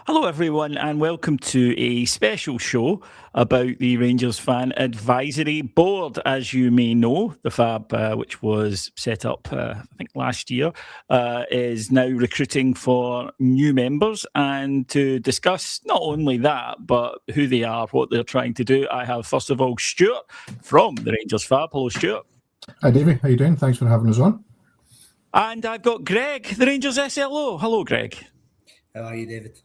Hello, everyone, and welcome to a special show about the Rangers Fan Advisory Board. As you may know, the FAB, which was set up, I think, last year, is now recruiting for new members. And to discuss not only that, but who they are, what they're trying to do, I have, first of all, Stuart from the Rangers FAB. Hello, Stuart. Hi, Davey. How you doing? Thanks for having us on. And I've got Greg, the Rangers SLO. Hello, Greg. How are you, David?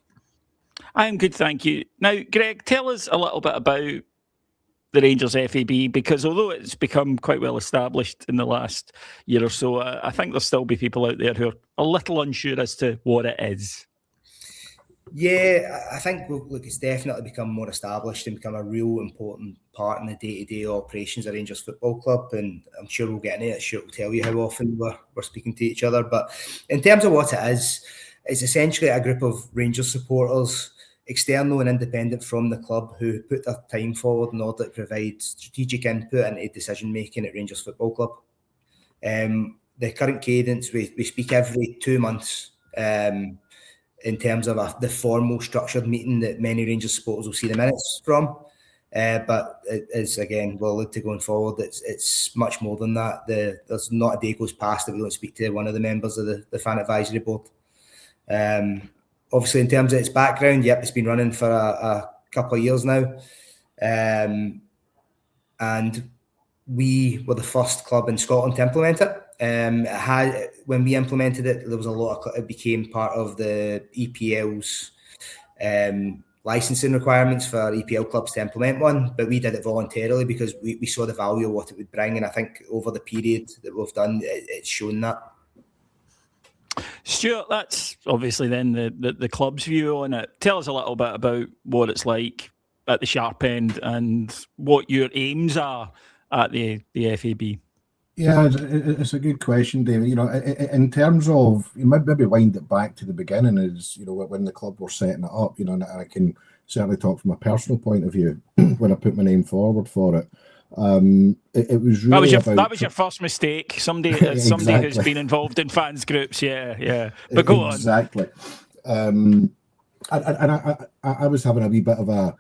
I'm good, thank you. Now, Greg, tell us a little bit about the Rangers FAB, because although it's become quite well established in the last year or so, I think there'll still be people out there who are a little unsure as to what it is. Yeah, I think, look, it's definitely become more established and become a real important part in the day-to-day operations of Rangers Football Club, and I'm sure we'll get into it. Stuart will tell you how often we're speaking to each other. But in terms of what it is, it's essentially a group of Rangers supporters, external and independent from the club, who put their time forward in order to provide strategic input into decision-making at Rangers Football Club. The current cadence, we speak every 2 months in terms of the formal structured meeting that many Rangers supporters will see the minutes from. But it is, again, we'll look to going forward. It's much more than that. There's not a day goes past that we don't speak to one of the members of the Fan Advisory Board. Obviously, in terms of its background, yep, it's been running for a couple of years now. And we were the first club in Scotland to implement it. When we implemented it, there was it became part of the EPL's licensing requirements for EPL clubs to implement one, but we did it voluntarily because we saw the value of what it would bring, and I think over the period that we've done, it's shown that. Stuart, that's obviously then the club's view on it. Tell us a little bit about what it's like at the sharp end and what your aims are at the FAB. Yeah, it's a good question, David. You know, in terms of, you might maybe wind it back to the beginning, is, you know, when the club were setting it up, you know, and I can certainly talk from a personal point of view when I put my name forward for it. It was really that was your first mistake. Somebody exactly. Who's been involved in fans groups, yeah. But go on. Exactly. And I was having a wee bit of a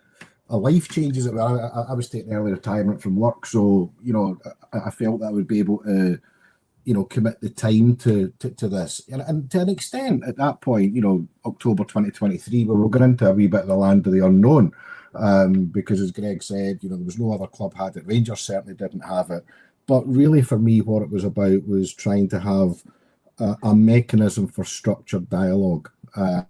life changes. I was taking early retirement from work, so you know I felt that I would be able to, you know, commit the time to this, and to an extent at that point, you know, October 2023, we were going into a wee bit of the land of the unknown. Because as Greg said, you know, there was no other club had it. Rangers certainly didn't have it. But really for me, what it was about was trying to have a mechanism for structured dialogue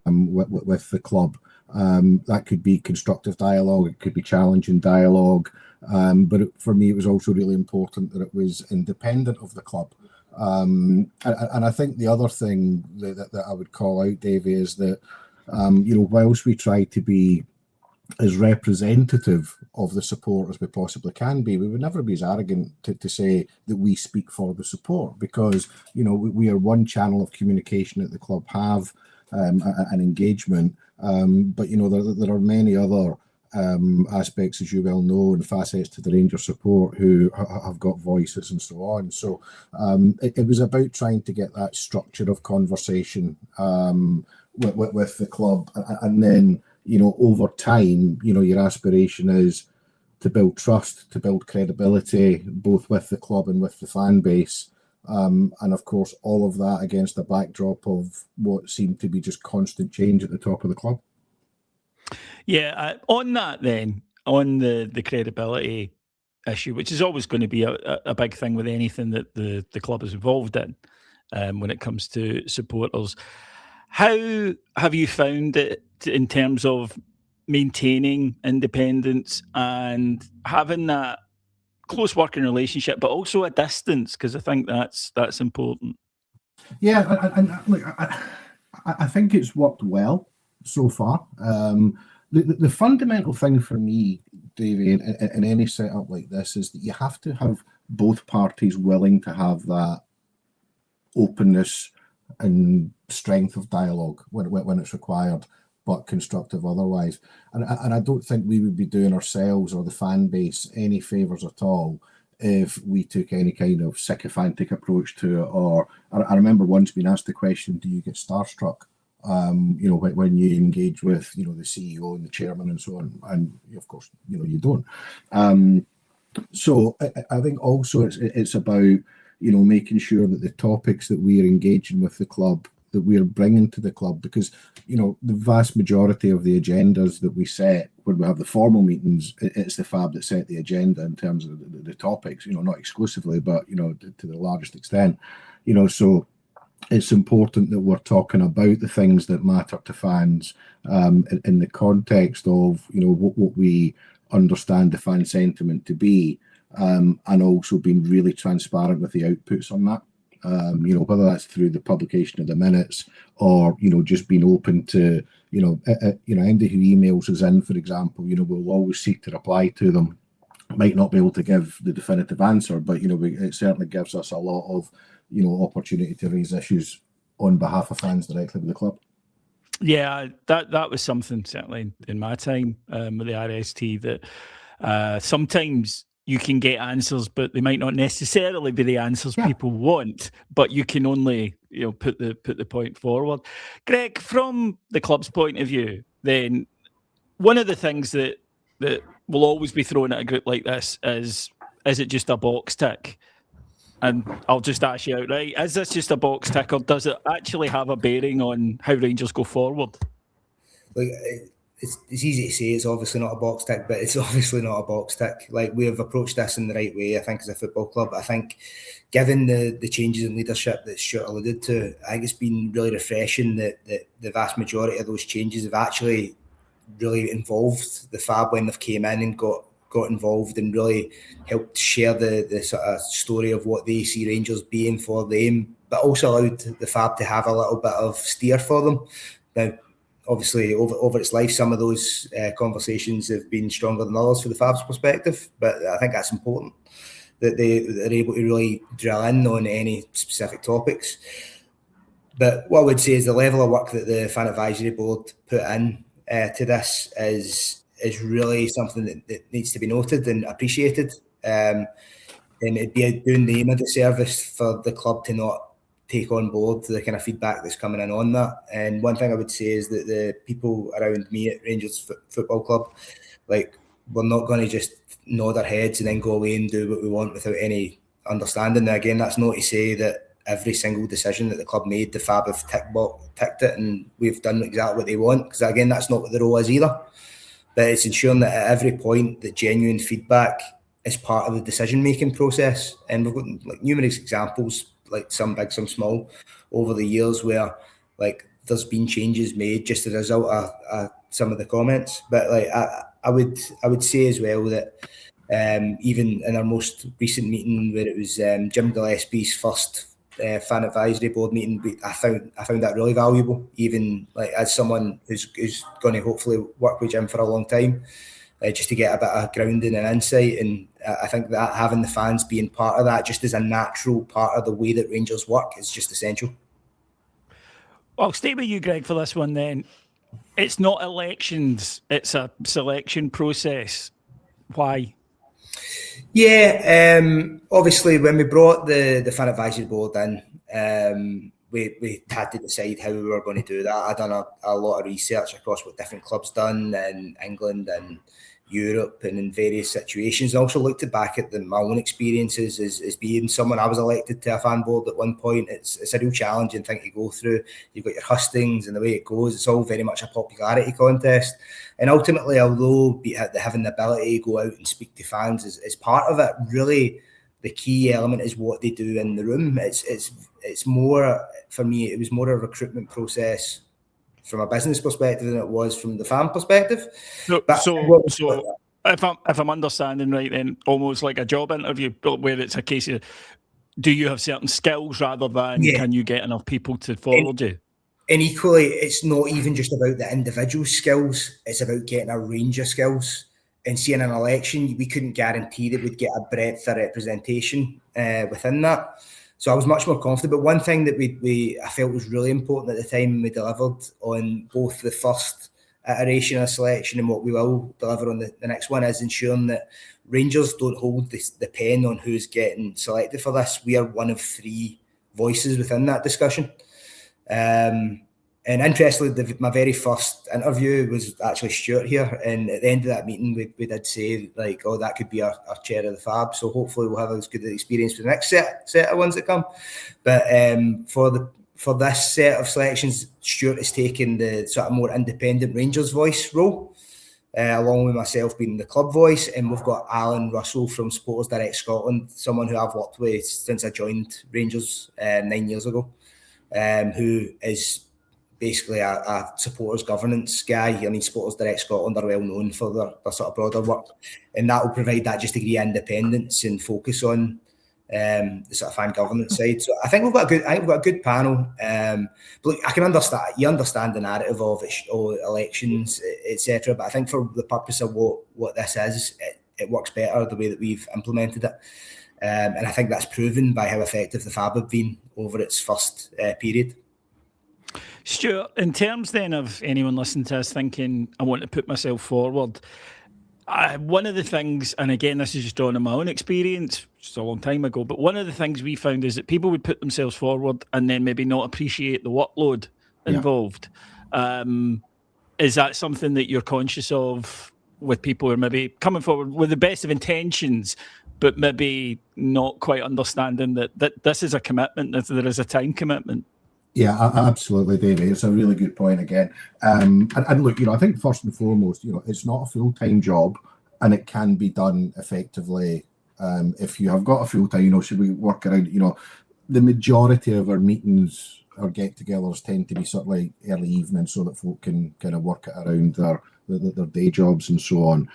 with the club. That could be constructive dialogue, it could be challenging dialogue. But for me, it was also really important that it was independent of the club. And I think the other thing that I would call out, Davey, is that, you know, whilst we try to be as representative of the support as we possibly can be, we would never be as arrogant to say that we speak for the support, because, you know, we are one channel of communication that the club have, and engagement. But, you know, there are many other aspects, as you well know, and facets to the Rangers support who have got voices and so on. So it was about trying to get that structure of conversation with the club, and then, you know, over time, you know, your aspiration is to build trust, to build credibility, both with the club and with the fan base. And of course, all of that against the backdrop of what seemed to be just constant change at the top of the club. Yeah, on that then, on the credibility issue, which is always going to be a big thing with anything that the club is involved in, when it comes to supporters. How have you found it in terms of maintaining independence and having that close working relationship, but also a distance? Because I think that's important. Yeah, and look, I think it's worked well so far. The fundamental thing for me, Davey, in any setup like this, is that you have to have both parties willing to have that openness and strength of dialogue when it's required, but constructive otherwise. And I don't think we would be doing ourselves or the fan base any favours at all if we took any kind of sycophantic approach to it. Or I remember once being asked the question, do you get starstruck when you engage with, the CEO and the chairman and so on, and of course, you don't. So I think also it's about, making sure that the topics that we are engaging with the club, that we are bringing to the club, because, the vast majority of the agendas that we set when we have the formal meetings, it's the FAB that set the agenda in terms of the topics, not exclusively, but, to the largest extent, so it's important that we're talking about the things that matter to fans in the context of, what we understand the fan sentiment to be, and also being really transparent with the outputs on that. Whether that's through the publication of the minutes or, just being open to, anybody who emails us in, for example, we'll always seek to reply to them. Might not be able to give the definitive answer, but, it certainly gives us a lot of, opportunity to raise issues on behalf of fans directly with the club. Yeah, that was something certainly in my time with the RST that sometimes you can get answers, but they might not necessarily be the answers people want. But you can only, put the point forward. Greg, from the club's point of view, then one of the things that will always be thrown at a group like this is it just a box tick? And I'll just ask you outright, is this just a box tick, or does it actually have a bearing on how Rangers go forward? Like, it's easy to say it's obviously not a box tick, but it's obviously not a box tick. Like, we have approached this in the right way, I think, as a football club. I think, given the changes in leadership that Stuart alluded to, I think it's been really refreshing that the vast majority of those changes have actually really involved the FAB when they've came in and got involved and really helped share the sort of story of what they see Rangers being for them, but also allowed the FAB to have a little bit of steer for them. Now, obviously, over its life, some of those conversations have been stronger than others for the FAB's perspective, but I think that's important that they're able to really drill in on any specific topics. But what I would say is the level of work that the Fan Advisory Board put in to this is really something that needs to be noted and appreciated. And it'd be doing the aim a disservice for the club to not take on board the kind of feedback that's coming in on that. And one thing I would say is that the people around me at Rangers Football Club, like, we're not going to just nod our heads and then go away and do what we want without any understanding. Now, again, that's not to say that every single decision that the club made, the FAB have ticked it and we've done exactly what they want, because again, that's not what the role is either. But it's ensuring that at every point that genuine feedback is part of the decision-making process. And we've got like numerous examples, like some big, some small, over the years where like there's been changes made just as a result of some of the comments. But like I would say as well that even in our most recent meeting where it was Jim Gillespie's first Fan Advisory Board meeting, I found that really valuable, even like as someone who's going to hopefully work with Jim for a long time, just to get a bit of grounding and insight. And I think that having the fans being part of that just as a natural part of the way that Rangers work is just essential. Well, I'll stay with you, Greg, for this one then. It's not elections, it's a selection process. Why? Yeah, obviously when we brought the Fan Advisory Board in, we had to decide how we were going to do that. I'd done a lot of research across what different clubs done in England and Europe and in various situations. I also looked back at my own experiences as being someone. I was elected to a fan board at one point. It's a real challenging thing to go through. You've got your hustings and the way it goes. It's all very much a popularity contest. And ultimately, although having the ability to go out and speak to fans is part of it, really the key element is what they do in the room. It's more, for me, it was more a recruitment process from a business perspective than it was from the fan perspective. So if I'm understanding right, then almost like a job interview, but where it's a case of, do you have certain skills rather than can you get enough people to forward you? And equally, it's not even just about the individual skills, it's about getting a range of skills. And seeing an election, we couldn't guarantee that we'd get a breadth of representation within that. So I was much more confident. But one thing that I felt was really important at the time we delivered on both the first iteration of selection and what we will deliver on the next one is ensuring that Rangers don't hold the pen on who's getting selected for this. We are one of three voices within that discussion. And And interestingly, my very first interview was actually Stuart here. And at the end of that meeting, we did say, like, oh, that could be our chair of the FAB. So hopefully we'll have as good an experience for the next set of ones that come. But for this set of selections, Stuart has taken the sort of more independent Rangers voice role, along with myself being the club voice. And we've got Alan Russell from Supporters Direct Scotland, someone who I've worked with since I joined Rangers 9 years ago, who is basically a supporters governance guy. I mean, Supporters Direct Scotland are well known for their sort of broader work, and that will provide that just degree of independence and focus on the sort of fan governance side. So I think we've got a good panel. But look, I can understand. You understand the narrative of elections, etc. But I think for the purpose of what this is, it works better the way that we've implemented it. And I think that's proven by how effective the FAB have been over its first period. Stuart, in terms then of anyone listening to us thinking, I want to put myself forward, one of the things, and again, this is just on my own experience, it's a long time ago, but one of the things we found is that people would put themselves forward and then maybe not appreciate the workload involved. Is that something that you're conscious of with people who are maybe coming forward with the best of intentions, but maybe not quite understanding that this is a commitment, that there is a time commitment? Yeah, absolutely, David. It's a really good point again. And look, I think first and foremost, it's not a full-time job, and it can be done effectively. If you have got a full-time, should we work around, the majority of our meetings or get-togethers tend to be sort of like early evening so that folk can kind of work it around their day jobs and so on.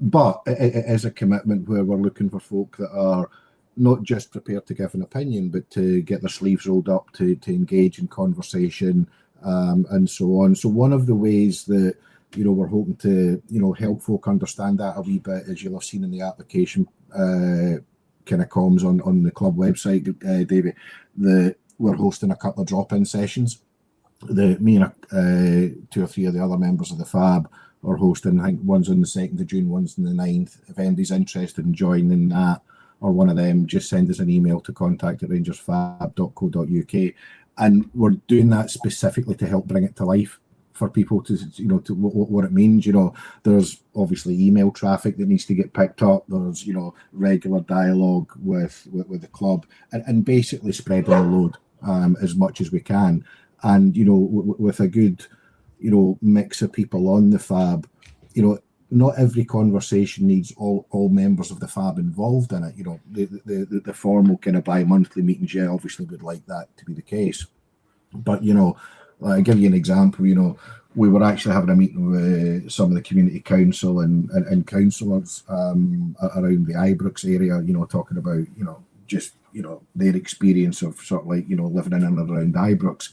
But it is a commitment where we're looking for folk that are not just prepared to give an opinion, but to get their sleeves rolled up, to engage in conversation, and so on. So one of the ways that, we're hoping to, help folk understand that a wee bit, as you'll have seen in the application kind of comms on the club website, David, that we're hosting a couple of drop-in sessions. Me and 2 or 3 of the other members of the FAB are hosting. I think one's on the 2nd of June, one's on the 9th. If anybody's interested in joining that, or one of them, just send us an email to contact@rangersfab.co.uk. And we're doing that specifically to help bring it to life for people to what it means. There's obviously email traffic that needs to get picked up. There's, regular dialogue with the club, and basically spreading the load as much as we can. And, with a good, mix of people on the FAB, not every conversation needs all members of the FAB involved in it. The formal kind of bi-monthly meetings, obviously would like that to be the case. But, I'll give you an example. We were actually having a meeting with some of the community council and councillors around the Ibrox area, talking about, just, their experience of sort of like, living in and around Ibrox.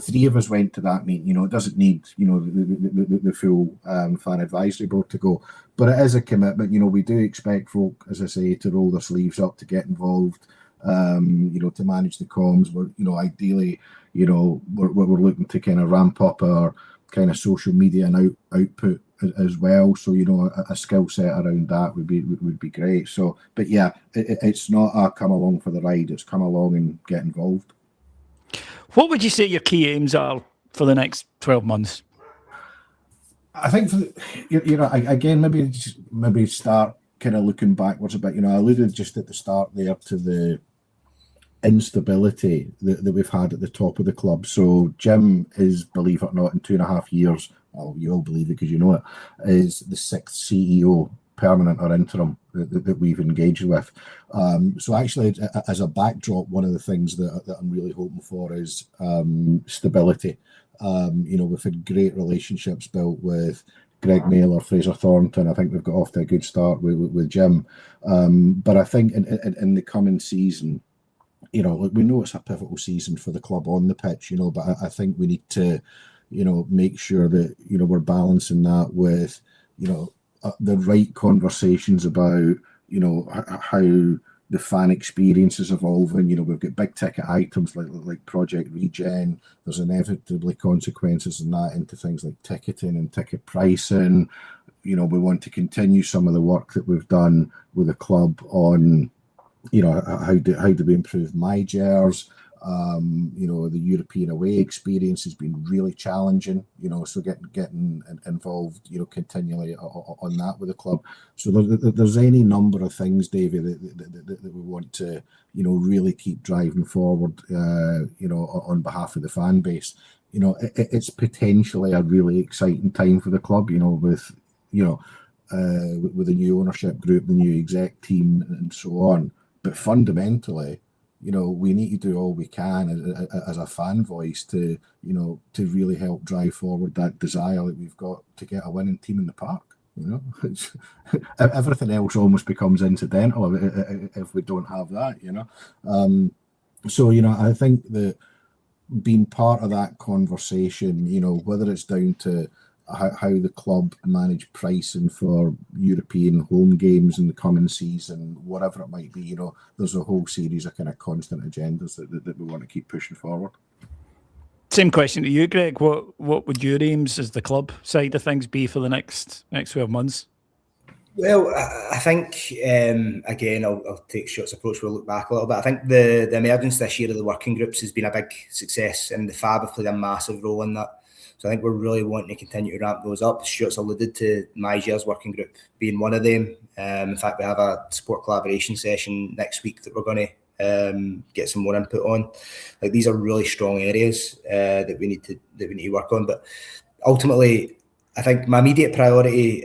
3 of us went to that meeting. It doesn't need, the full fan advisory board to go, but it is a commitment. We do expect folk, as I say, to roll their sleeves up, to get involved, to manage the comms. We're, ideally, we're looking to kind of ramp up our kind of social media and output as well. So, a skill set around that would be great. So, but yeah, it's not a come along for the ride. It's come along and get involved. What would you say your key aims are for the next 12 months? I think again, maybe start kind of looking backwards a bit. I alluded just at the start there to the instability that we've had at the top of the club. So Jim is, believe it or not, in 2.5 years, well, you all believe it because you know it, is the 6th CEO, permanent or interim, that we've engaged with. So actually, as a backdrop, one of the things that I'm really hoping for is stability. We've had great relationships built with Greg Naylor, Fraser Thornton. I think we've got off to a good start with Jim. But I think in the coming season, we know it's a pivotal season for the club on the pitch, but I think we need to, make sure that, we're balancing that with, the right conversations about, how the fan experience is evolving. We've got big ticket items like Project Regen. There's inevitably consequences in that into things like ticketing and ticket pricing. We want to continue some of the work that we've done with the club on, how do we improve MyJers? The European away experience has been really challenging, so getting involved, continually on that with the club. So there's any number of things, Davey, that we want to, really keep driving forward, on behalf of the fan base. It's potentially a really exciting time for the club, with the new ownership group, the new exec team, and so on. But fundamentally, we need to do all we can as a fan voice to really help drive forward that desire that we've got to get a winning team in the park. Everything else almost becomes incidental if we don't have that. So I think that being part of that conversation, whether it's down to how the club manage pricing for European home games in the coming season, whatever it might be, there's a whole series of kind of constant agendas that we want to keep pushing forward. Same question to you, Greg. What would your aims as the club side of things be for the next 12 months? Well, I think, again, I'll take Stuart's approach. We'll look back a little bit. I think the emergence this year of the working groups has been a big success, and the FAB have played a massive role in that. So I think we're really wanting to continue to ramp those up. Stuart's alluded to my year's working group being one of them. In fact, we have a sport collaboration session next week that we're going to get some more input on. Like, these are really strong areas that we need to work on. But ultimately, I think my immediate priority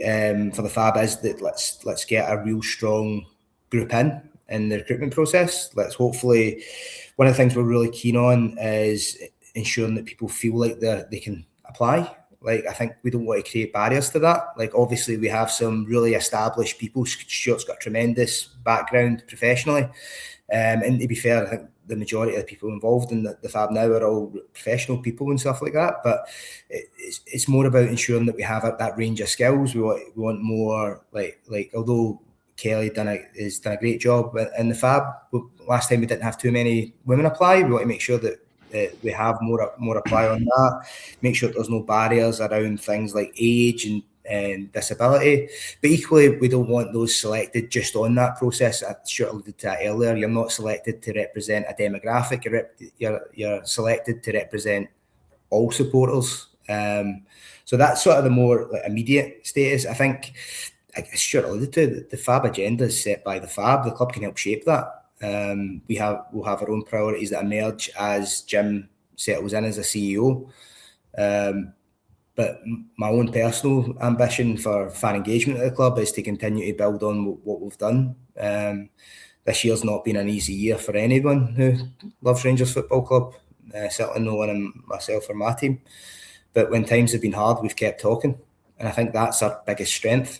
for the FAB is that let's get a real strong group in the recruitment process. Let's hopefully, one of the things we're really keen on is ensuring that people feel like they can apply. Like, I think we don't want to create barriers to that. Like, obviously we have some really established people. Stuart's got a tremendous background professionally. And to be fair, I think the majority of the people involved in the FAB now are all professional people and stuff like that. But it's more about ensuring that we have that range of skills. We want more, like although Kelly has done a great job in the FAB, last time we didn't have too many women apply. We want to make sure that we have more apply on that, make sure that there's no barriers around things like age and disability. But equally, we don't want those selected just on that process. I sure alluded to that earlier. You're not selected to represent a demographic. You're selected to represent all supporters. So that's sort of the more immediate status. I think, I sure alluded to, the FAB agenda is set by the FAB. The club can help shape that. We'll have our own priorities that emerge as Jim settles in as a CEO. But my own personal ambition for fan engagement at the club is to continue to build on what we've done. This year's not been an easy year for anyone who loves Rangers Football Club, certainly no one in myself or my team. But when times have been hard, we've kept talking. And I think that's our biggest strength,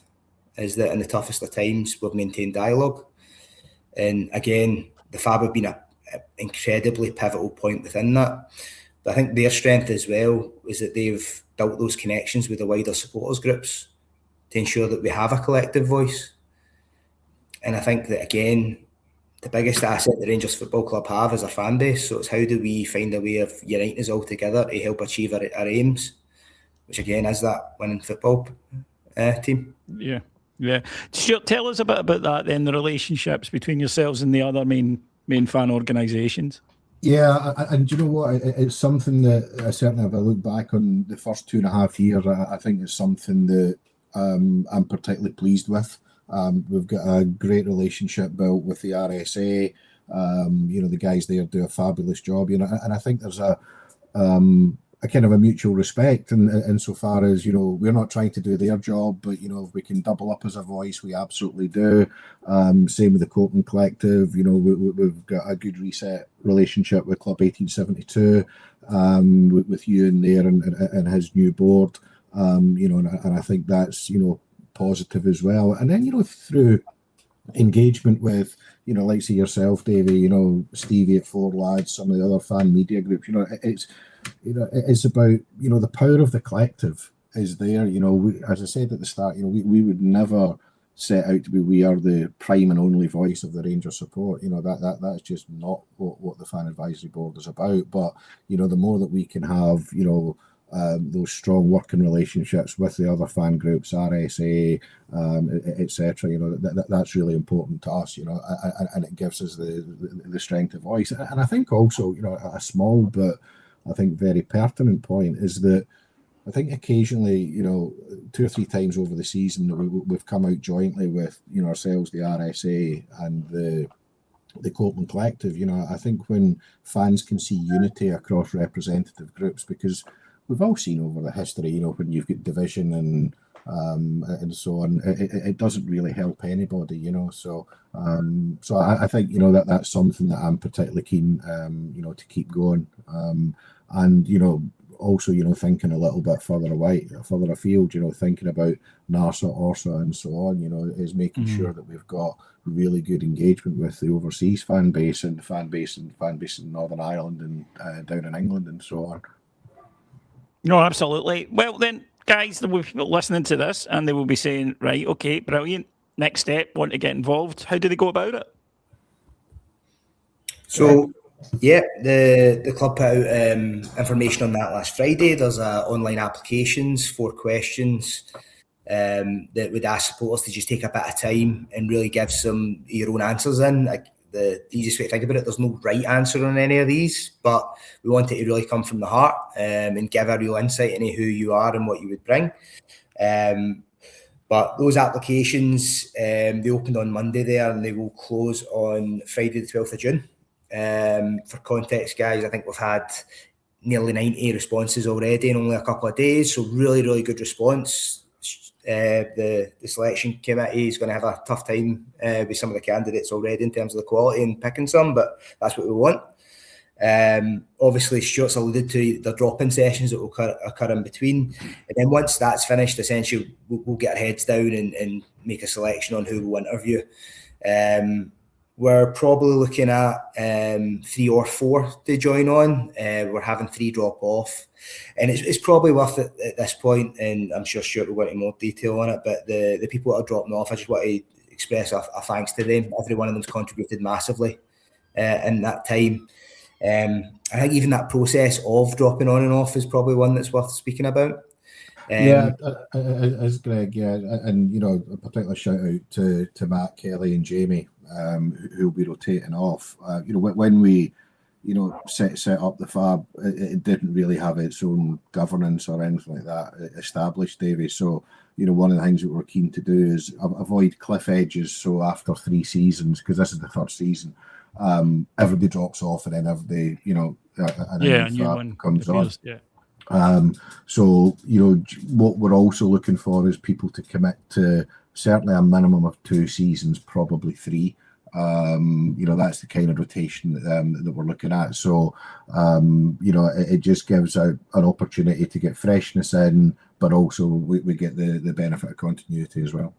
is that in the toughest of times, we've maintained dialogue. And again, the FAB have been an incredibly pivotal point within that. But I think their strength as well is that they've built those connections with the wider supporters groups to ensure that we have a collective voice. And I think that, again, the biggest asset the Rangers Football Club have is a fan base. So it's how do we find a way of uniting us all together to help achieve our aims, which again is that winning football team. Yeah. Yeah. Stuart, tell us a bit about that then, the relationships between yourselves and the other main fan organisations. Yeah, and you know what? It's something that certainly, if I look back on the first 2.5 years, I think it's something that I'm particularly pleased with. We've got a great relationship built with the RSA. The guys there do a fabulous job. And I think there's a kind of a mutual respect insofar as, we're not trying to do their job, but, if we can double up as a voice, we absolutely do. Same with the Copeland Collective. We've got a good reset relationship with Club 1872, with Ewan there and his new board, and I think that's, positive as well. And then, through engagement with, like say yourself, Davey, Stevie at Four Lads, some of the other fan media groups, it's about, the power of the collective is there. As I said at the start, we would never set out to be, we are the prime and only voice of the Rangers support. That's just not what the fan advisory board is about. But, the more that we can have, those strong working relationships with the other fan groups, RSA, etc. That's really important to us, and it gives us the strength of voice. And I think also, a small but I think very pertinent point is that I think occasionally, 2 or 3 times over the season, we've come out jointly with, ourselves, the RSA and the Copeland Collective. I think when fans can see unity across representative groups, because we've all seen over the history, when you've got division and so on, it doesn't really help anybody, So I think that's something that I'm particularly keen, to keep going, and also thinking a little bit further afield, thinking about NARSA, ORSA, and so on, is making sure that we've got really good engagement with the overseas fan base and the fan base in Northern Ireland and down in England and so on. No, absolutely. Well, then, guys, there will be people listening to this and they will be saying, right, okay, brilliant. Next step, want to get involved. How do they go about it? So, yeah, the club put out information on that last Friday. There's online applications, 4 questions that would ask supporters to just take a bit of time and really give some your own answers in. Like, the easiest way to think about it, there's no right answer on any of these, but we want it to really come from the heart and give a real insight into who you are and what you would bring. But those applications, they opened on Monday there and they will close on Friday the 12th of June. For context, guys, I think we've had nearly 90 responses already in only a couple of days, so really, really good response. The selection committee is going to have a tough time with some of the candidates already in terms of the quality and picking some, but that's what we want. Obviously, Stuart's alluded to the drop-in sessions that will occur in between, and then once that's finished, essentially we'll get our heads down and make a selection on who we'll interview. We're probably looking at 3 or 4 to join on. We're having 3 drop off, and it's probably worth it at this point, and I'm sure Stuart will go into more detail on it, but the people that are dropping off, I just want to express a thanks to them. Every one of them's contributed massively in that time. I think even that process of dropping on and off is probably one that's worth speaking about. As Greg, and a particular shout out to Matt, Kelly and Jamie, who'll be rotating off. When we set up the FAB, it didn't really have its own governance or anything like that established, Davey. So one of the things that we're keen to do is avoid cliff edges. So after 3 seasons, because this is the 3rd season, everybody drops off and then everybody and then the FAB comes on. So what we're also looking for is people to commit to certainly a minimum of 2 seasons, probably 3. That's the kind of rotation that we're looking at. So it just gives an opportunity to get freshness in, but also we get the benefit of continuity as well.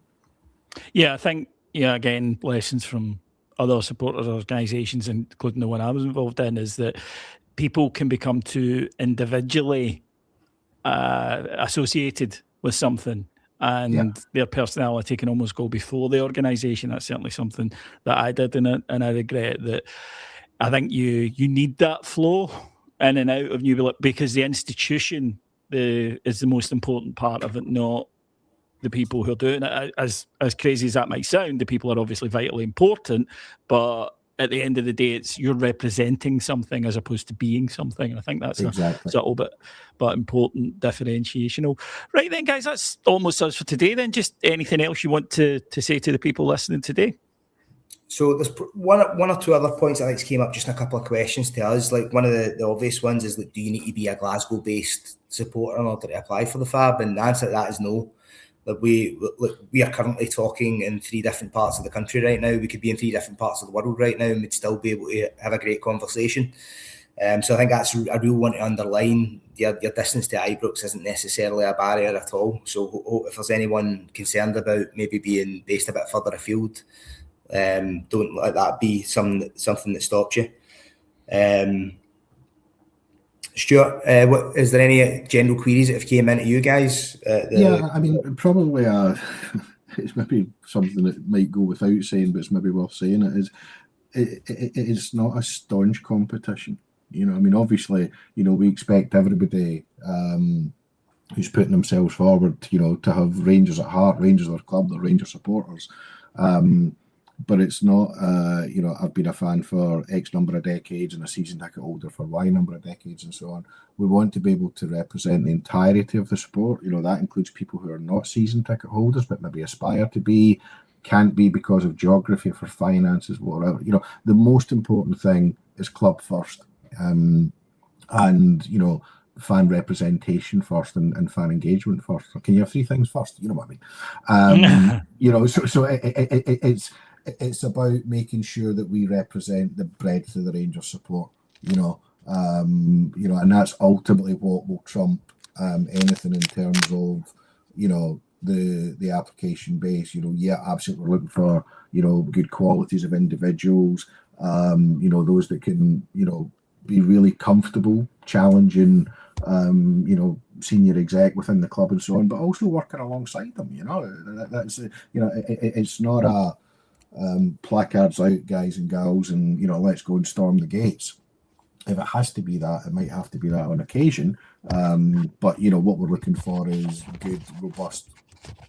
I think again, lessons from other supporters organisations, including the one I was involved in, is that people can become too individually associated with something, and their personality can almost go before the organisation. That's certainly something that I did, and I regret that. I think you need that flow in and out of New, because the institution is the most important part of it, not the people who are doing it. As crazy as that might sound, the people are obviously vitally important, but at the end of the day, it's you're representing something as opposed to being something. And I think that's exactly a subtle but important differentiation. Right then, guys, that's almost us for today. Then, just anything else you want to say to the people listening today? So there's one or 2 other points I think came up just in a couple of questions to us. Like, one of the obvious ones is, like, do you need to be a Glasgow-based supporter in order to apply for the FAB? And the answer to that is no. We are currently talking in 3 different parts of the country right now. We could be in 3 different parts of the world right now and we'd still be able to have a great conversation. So I think that's a real one to underline. Your distance to Ibrox isn't necessarily a barrier at all. So if there's anyone concerned about maybe being based a bit further afield, don't let that be something that stops you. Stuart, is there any general queries that have came into you guys? I mean, probably it's maybe something that might go without saying, but it's maybe worth saying. It's not a staunch competition. I mean, obviously, we expect everybody who's putting themselves forward, to have Rangers at heart. Rangers are a club, they're Rangers supporters. But it's not, I've been a fan for X number of decades and a season ticket holder for Y number of decades and so on. We want to be able to represent the entirety of the sport. That includes people who are not season ticket holders, but maybe aspire to be, can't be because of geography, for finances, whatever. The most important thing is club first. And, fan representation first and fan engagement first. Can you have three things first? You know what I mean? So it's about making sure that we represent the breadth of the Rangers support, and that's ultimately what will trump anything in terms of, the application base. Absolutely, we're looking for, good qualities of individuals, those that can, be really comfortable challenging, senior exec within the club and so on, but also working alongside them. That's it's not a placards out, guys and gals, and let's go and storm the gates. If it has to be that, it might have to be that on occasion. But what we're looking for is good, robust,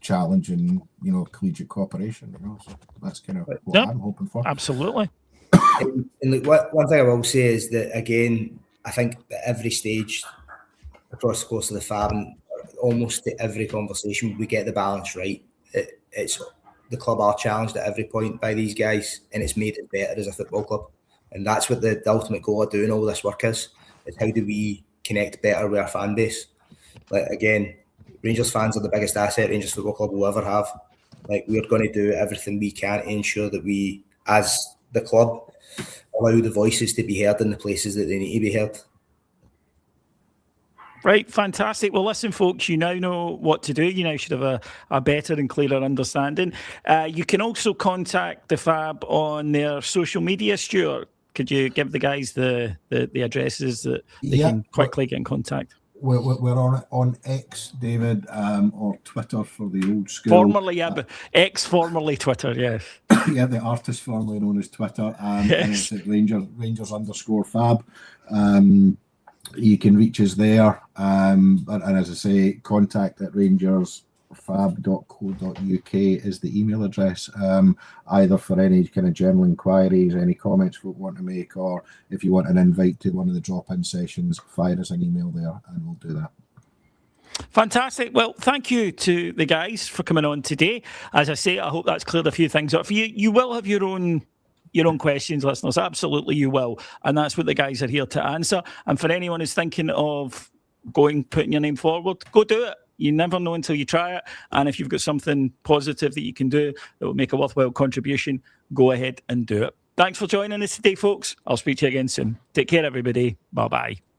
challenging, collegiate cooperation. So that's kind of what I'm hoping for. Absolutely. And one thing I will say is that, again, I think at every stage across the course of the FAB, and almost at every conversation, we get the balance right. It's the club are challenged at every point by these guys, and it's made it better as a football club. And that's what the ultimate goal of doing all this work is how do we connect better with our fan base. Again, Rangers fans are the biggest asset Rangers Football Club will ever have. We're going to do everything we can to ensure that we, as the club, allow the voices to be heard in the places that they need to be heard. Right, fantastic. Well, listen, folks, you now know what to do. You now should have a better and clearer understanding. You can also contact the FAB on their social media, Stuart. Could you give the guys the addresses that they can quickly get in contact? We're on X, David, or Twitter for the old school. Formerly X, formerly Twitter, yes. Yeah, the artist formerly known as Twitter. Yes. And it's at Rangers_FAB. You can reach us there. And as I say, contact at rangersfab.co.uk is the email address, either for any kind of general inquiries, any comments we want to make, or if you want an invite to one of the drop-in sessions, fire us an email there and we'll do that. Fantastic. Well, thank you to the guys for coming on today. As I say, I hope that's cleared a few things up for you. You will have your own questions, listeners. Absolutely, you will. And that's what the guys are here to answer. And for anyone who's thinking of putting your name forward, go do it. You never know until you try it. And if you've got something positive that you can do that will make a worthwhile contribution, go ahead and do it. Thanks for joining us today, folks. I'll speak to you again soon. Take care, everybody. Bye-bye.